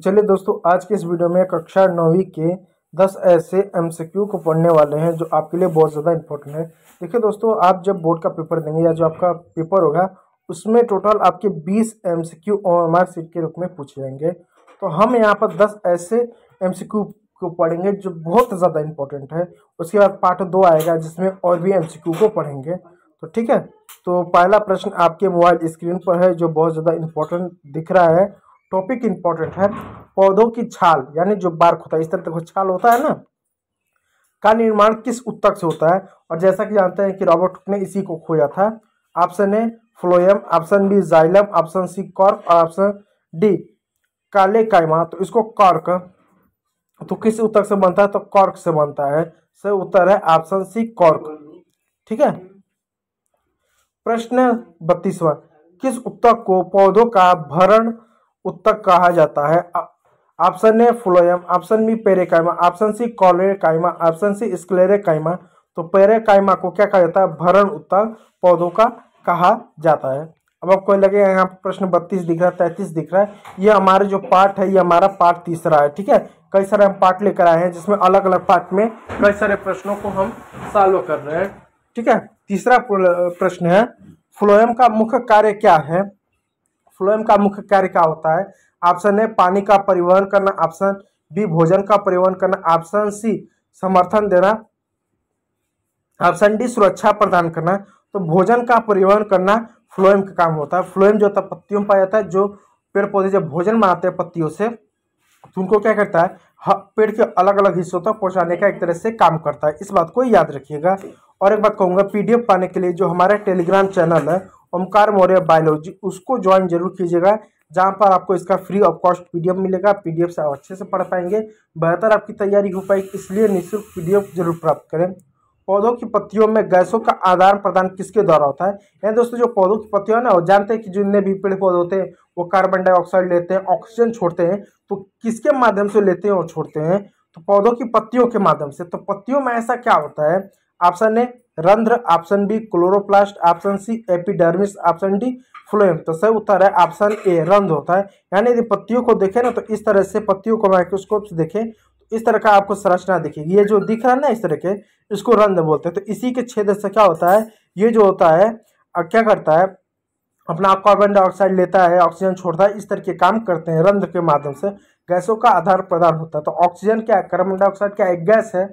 चलिए दोस्तों, आज के इस वीडियो में कक्षा 9वीं के 10 ऐसे एमसीक्यू को पढ़ने वाले हैं जो आपके लिए बहुत ज़्यादा इंपॉर्टेंट है। देखिए दोस्तों, आप जब बोर्ड का पेपर देंगे या जो आपका पेपर होगा उसमें टोटल आपके 20 एमसीक्यू ओएमआर शीट के रूप में पूछे जाएंगे। तो हम यहाँ पर 10 ऐसे एमसीक्यू को पढ़ेंगे जो बहुत ज़्यादा इंपॉर्टेंट है। उसके बाद पार्ट 2 आएगा जिसमें और भी एमसीक्यू को पढ़ेंगे। तो ठीक है, तो पहला प्रश्न आपके मोबाइल स्क्रीन पर है जो बहुत ज़्यादा इंपॉर्टेंट दिख रहा है। टॉपिक इंपॉर्टेंट है। पौधों की छाल यानी जो बार्क होता है, इस तरह का छाल होता है ना, का निर्माण किस उत्तक से होता है? और जैसा कि जानते हैं कि रॉबर्ट हुक ने इसी को खोजा था। Option A phloem, option B xylem, option C cork और ऑप्शन डी काले काइमा। तो इसको कॉर्क तो किस उत्तक से बनता है? तो कॉर्क से बनता है। सही उत्तर है ऑप्शन सी कॉर्क। ठीक है। प्रश्न 32वां, किस उत्तक को पौधों का भरण उत्तक कहा जाता है? Option A phloem, option B parenchyma, option C collenchyma, option C sclerenchyma. तो पेरेकाइमा को क्या कहा जाता है? भरण उत्तक पौधों का कहा जाता है। अब आपको लगेगा यहाँ पर प्रश्न 32 दिख रहा है, 33 दिख रहा है। ये हमारे जो पार्ट है, ये हमारा पार्ट तीसरा है। ठीक है, कई सारे हम पार्ट लेकर आए हैं जिसमें अलग अलग पार्ट में कई सारे प्रश्नों को हम सॉल्व कर रहे हैं। ठीक है, तीसरा प्रश्न है, फ्लोएम का मुख्य कार्य क्या है? फ्लोएम का मुख्य कार्य क्या होता है? ऑप्शन ए पानी का परिवहन करना, ऑप्शन बी भोजन का परिवहन करना, ऑप्शन सी समर्थन देना, ऑप्शन डी सुरक्षा प्रदान करना। तो भोजन का परिवहन करना फ्लोएम का काम होता है। फ्लोएम जो होता है पत्तियों में पाया जाता है। जो पेड़ पौधे जब भोजन बनाते हैं पत्तियों से, तो उनको क्या करता है? पेड़ के अलग अलग हिस्सों तक पहुंचाने का एक तरह से काम करता है। इस बात को याद रखिएगा। और एक बात कहूँगा, पीडीएफ पाने के लिए जो हमारा टेलीग्राम चैनल है ओमकार मौर्य बायोलॉजी, उसको ज्वाइन जरूर कीजिएगा, जहाँ पर आपको इसका फ्री ऑफ कॉस्ट पीडीएफ मिलेगा। पीडीएफ से आप अच्छे से पढ़ पाएंगे, बेहतर आपकी तैयारी हो पाएगी। इसलिए निःशुल्क पीडीएफ जरूर प्राप्त करें। पौधों की पत्तियों में गैसों का आदान प्रदान किसके द्वारा होता है? यानी दोस्तों, जो पौधों की पत्तियां है ना, वो जानते हैं कि जितने भी पेड़ पौधे होते हैं वो कार्बन डाइऑक्साइड लेते हैं, ऑक्सीजन छोड़ते हैं। तो किसके माध्यम से लेते हैं और छोड़ते हैं? तो पौधों की पत्तियों के माध्यम से। तो पत्तियों में ऐसा क्या होता है? ऑप्शन ए रंध्र, option B chloroplast, option C epidermis, option D phloem. तो सही उत्तर है ऑप्शन ए रंध्र होता है। यानी यदि पत्तियों को देखें ना, तो इस तरह से पत्तियों को माइक्रोस्कोप से देखें तो इस तरह का आपको संरचना दिखेगी। ये जो दिख रहा है ना इस तरह के, इसको रंध्र बोलते हैं। तो इसी के छेद से क्या होता है? ये जो होता है क्या करता है? अपना कार्बन डाइऑक्साइड लेता है, ऑक्सीजन छोड़ता है। इस तरह के काम करते हैं। रंध्र के माध्यम से गैसों का आदान प्रदान होता है। तो ऑक्सीजन क्या है? कार्बन डाइऑक्साइड क्या एक गैस है?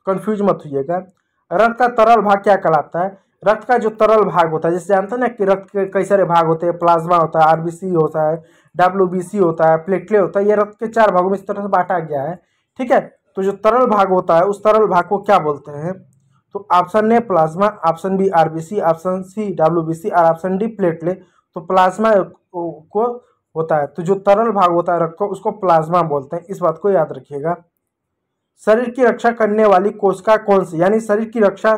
कंफ्यूज मत होइएगा। रक्त का तरल भाग क्या कहलाता है? रक्त का जो तरल भाग होता है, जैसे जानते हैं ना कि रक्त के कई सारे भाग होते हैं। प्लाज्मा होता है, आरबीसी होता है, डब्ल्यूबीसी होता है, प्लेटलेट होता है। ये रक्त के 4 भागों में इस तरह से बांटा गया है। ठीक है, तो जो तरल भाग होता है उस तरल भाग को क्या बोलते हैं? तो option A plasma, option B RBC, option C WBC और ऑप्शन डी प्लेटलेट। तो प्लाज्मा को होता है, तो जो तरल भाग होता है रक्त को, उसको प्लाज्मा बोलते हैं। इस बात को याद रखिएगा। शरीर की रक्षा करने वाली कोशिका कौन सी? यानी शरीर की रक्षा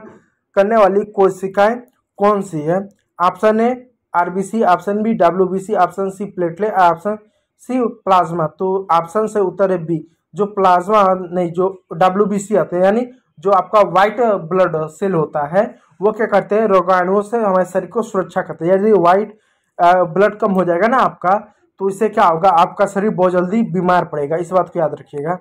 करने वाली कोशिकाएं कौन सी है? Option A RBC, option B WBC, option C platelet, option C plasma. तो ऑप्शन से उत्तर है बी, जो प्लाज्मा नहीं, जो डब्ल्यूबीसी आते हैं, यानी जो आपका व्हाइट ब्लड सेल होता है वो क्या करते हैं? रोगाणुओं से हमारे शरीर को सुरक्षा करते हैं। यदि व्हाइट ब्लड कम हो जाएगा ना आपका, तो इससे क्या होगा? आपका शरीर बहुत जल्दी बीमार पड़ेगा। इस बात को याद रखिएगा।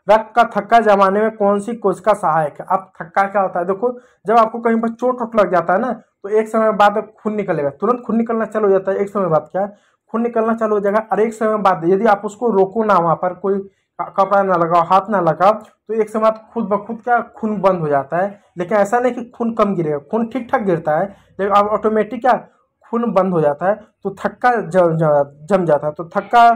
रक्त का थक्का जमाने में कौन सी कोशिका सहायक है? अब थक्का क्या होता है? देखो, जब आपको कहीं पर चोट वोट लग जाता है ना, तो एक समय बाद खून निकलेगा, तुरंत खून निकलना चालू हो जाता है। एक समय बाद क्या खून निकलना चालू हो जाएगा। और एक समय बाद यदि आप उसको रोको ना, वहां पर कोई कपड़ा ना लगाओ, हाथ ना लगाओ, तो एक समय बाद खुद ब खुद क्या खून बंद हो जाता है। लेकिन ऐसा नहीं कि खून कम गिरेगा, खून ठीक ठाक गिरता है, लेकिन अब ऑटोमेटिक क्या खून बंद हो जाता है। तो थक्का जम जाता है। तो थक्का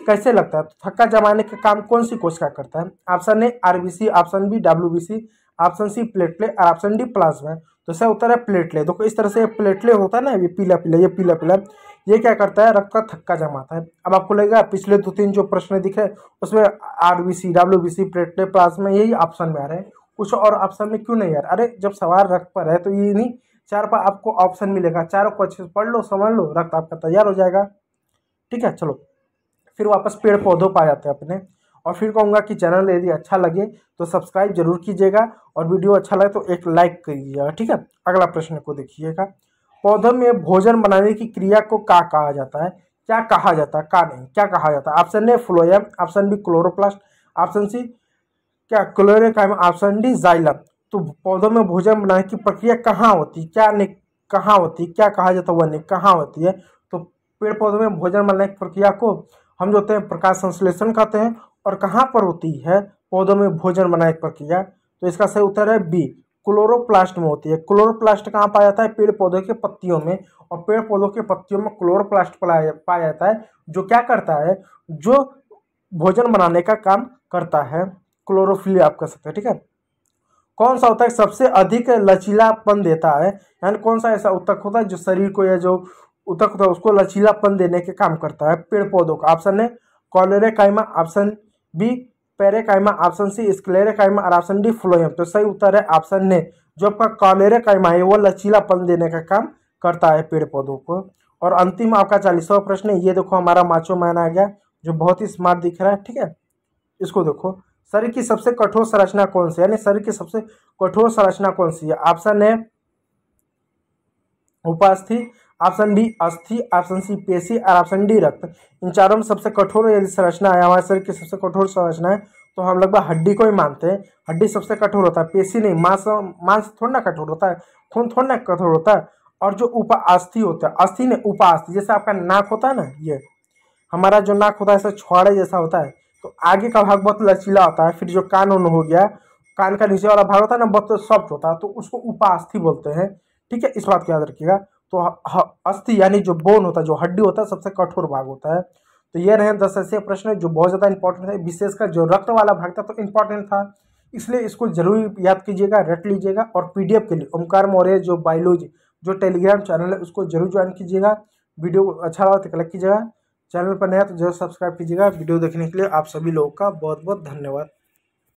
कैसे लगता है? तो थक्का जमाने का काम कौन सी कोशिका करता है? Option A RBC, option B WBC, option C platelet और ऑप्शन डी प्लाज्मा। तो सही उत्तर है प्लेटलेट। देखो इस तरह से प्लेटलेट होता है ना, ये पीला पीला, ये पीला पीला, ये क्या करता है? रक्त का थक्का जमाता है। अब आपको लगेगा पिछले 2-3 जो प्रश्न दिख रहे हैं उसमें आरबीसी, डब्ल्यूबीसी, प्लेटलेट, प्लाज्मा यही ऑप्शन में आ रहे हैं, कुछ और ऑप्शन में क्यों नहीं यार? अरे जब सवाल रक्त पर है तो ये नहीं 4 पर आपको ऑप्शन मिलेगा, चारों को अच्छे से पढ़ लो, समझ लो, रक्त आपका तैयार हो जाएगा। ठीक है, चलो फिर वापस पेड़ पौधों पर आ जाते हैं अपने। और फिर कहूँगा कि चैनल यदि अच्छा लगे तो सब्सक्राइब जरूर कीजिएगा, और वीडियो अच्छा लगे तो एक लाइक करिएगा। ठीक है, अगला प्रश्न को देखिएगा। पौधों में भोजन बनाने की क्रिया को क्या कहा जाता है? क्या कहा जाता है, का नहीं, क्या कहा जाता है। Option A phloem, option B chloroplast, option C क्या क्लोरोकाइमा, ऑप्शन डी जाइलम। तो पौधों में भोजन बनाने की प्रक्रिया कहाँ होती है, क्या नहीं कहाँ होती है, क्या कहा जाता है वह नहीं कहाँ होती है। तो पेड़ पौधों में भोजन बनाने की प्रक्रिया को हम जो होते हैं प्रकाश संश्लेषण कहते हैं। और कहाँ पर होती है पौधों में भोजन बनाने की प्रक्रिया, तो इसका सही उत्तर है बी, क्लोरोप्लास्ट में होती है। क्लोरोप्लास्ट कहाँ पाया जाता है, पेड़ पौधों के पत्तियों में। और पेड़ पौधों के पत्तियों में क्लोरोप्लास्ट पाया जाता है, जो क्या करता है, जो भोजन बनाने का काम करता है। क्लोरोफिल आप कह सकते हैं, ठीक है। कौन सा होता है सबसे अधिक लचीलापन देता है, यानी कौन सा ऐसा ऊतक होता है जो शरीर को, या जो ऊतक होता है उसको लचीलापन देने के काम करता है पेड़ पौधों का। Option A collenchyma, option B parenchyma, option C sclerenchyma और ऑप्शन डी फ्लोएम। तो सही उत्तर है ऑप्शन ए, जो आपका कॉलेरेकाइमा है वो लचीलापन देने का काम करता है पेड़ पौधों को। और अंतिम आपका 40वां प्रश्न है, ये देखो हमारा माचो मैन आ गया जो बहुत ही स्मार्ट दिख रहा है, ठीक है। इसको देखो, शरीर की सबसे कठोर संरचना कौन सी है, यानी शरीर की सबसे कठोर संरचना कौन सी है। ऑप्शन ए उपास्थि, ऑप्शन बी अस्थि, ऑप्शन सी पेशी और ऑप्शन डी रक्त। इन चारों में सबसे कठोर यदि संरचना है, हमारे शरीर की सबसे कठोर संरचना है, तो हम लगभग हड्डी को ही मानते हैं। हड्डी सबसे कठोर होता है, पेशी नहीं। मांस मांस थोड़ा ना कठोर होता है, खून थोड़ा ना कठोर होता है। और जो उपास्थि होता है, अस्थि ने उपास्थि, जैसे आपका नाक होता है ना, ये हमारा जो नाक होता है ऐसा छुआड़े जैसा होता है, तो आगे का भाग बहुत लचीला होता है। फिर जो कान उन हो गया, कान का नीचे वाला भाग होता है ना बहुत सॉफ्ट होता है, तो उसको उपास्थि बोलते हैं, ठीक है। इस बात को याद रखिएगा। तो अस्थि यानी जो बोन होता है, जो हड्डी होता है, सबसे कठोर भाग होता है। तो ये रहे 10 ऐसे प्रश्न जो बहुत ज़्यादा इंपॉर्टेंट है, विशेषकर जो रक्त वाला भाग था तो इंपॉर्टेंट था, इसलिए इसको जरूर याद कीजिएगा, रट लीजिएगा। और पीडीएफ के लिए ओमकार मौर्य जो बायोलॉजी जो टेलीग्राम चैनल है उसको जरूर ज्वाइन कीजिएगा। वीडियो अच्छा लगा तो लाइक कीजिएगा, चैनल पर नया तो जरूर सब्सक्राइब कीजिएगा। वीडियो देखने के लिए आप सभी लोगों का बहुत बहुत धन्यवाद।